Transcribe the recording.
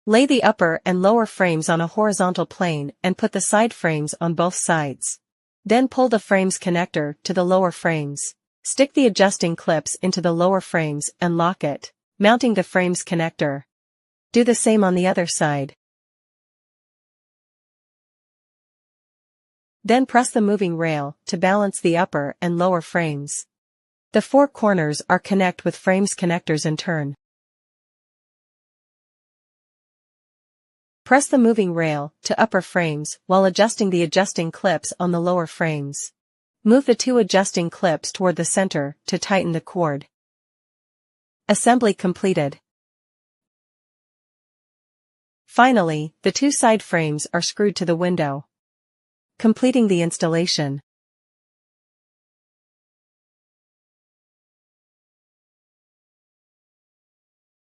Lay the upper and lower frames on a horizontal plane and put the side frames on both sides. Then pull the frames connector to the lower frames. Stick the adjusting clips into the lower frames and lock it, mounting the frames connector. Do the same on the other side. Then press the moving rail to balance the upper and lower frames. The four corners are connect with frames connectors in turn. Press the moving rail to upper frames while adjusting the adjusting clips on the lower frames. Move the two adjusting clips toward the center to tighten the cord. Assembly completed. Finally, the two side frames are screwed to the window, completing the installation.